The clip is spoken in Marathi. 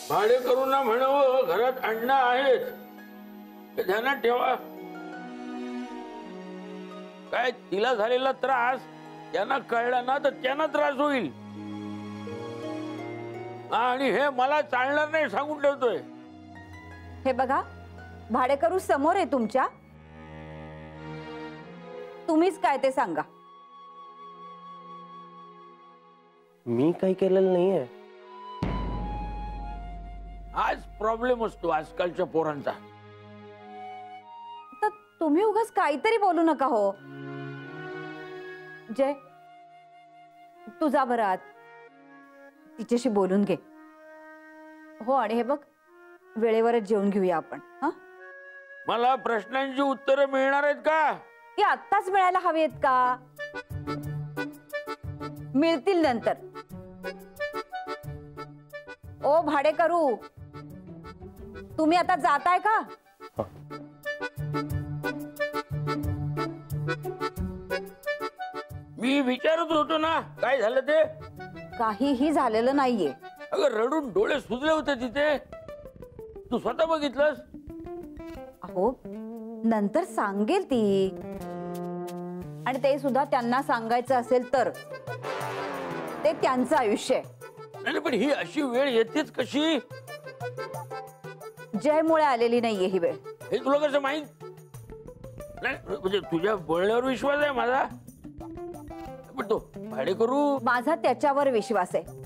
भाडे करू ना म्हणावं, घरात अण्णा आहेत हे ध्यानात ठेवा. काय तिला झालेला त्रास त्यांना कळला ना तर त्यांना त्रास होईल. आणि हे मला चालणार नाही सांगून ठेवतोय. हे बघा, भाडेकरू समोर आहे तुमच्या, तुम्हीच काय ते सांगा. मी काही केलेलं नाहीये. हाच प्रॉब्लेम असतो आजकालच्या पोरांचा. तर तुम्ही उगाच काहीतरी बोलू नका हो. जय, तुझा बरं आत तिच्याशी बोलून घे. हो, आणि हे बघ, वेळेवरच जेवून घेऊया आपण. हा, मला प्रश्नांची उत्तरं मिळणार आहेत का? ती आत्ताच मिळायला हवी आहेत का? मिळतील नंतर. ओ भाडेकरू, तुम्ही आता जाताय का? मी विचारत होतो ना काय झालं ते. काहीही झालेलं नाहीये. अगं रडून डोळे सुजले होते तिथे, तू स्वतः बघितलंस. अहो, नंतर सांगेल ती. आणि ते सुद्धा त्यांना सांगायचं असेल तर. ते त्यांचं आयुष्य आहे. नाही पण ही अशी वेळ येतेच कशी? जयमुळे आलेली नाहीये ही वेळ. हे तुला कसं माहित? नाही म्हणजे तुझ्या बोलण्यावर विश्वास आहे माझा, पण तो भाडेकरू. माझा त्याच्यावर विश्वास आहे.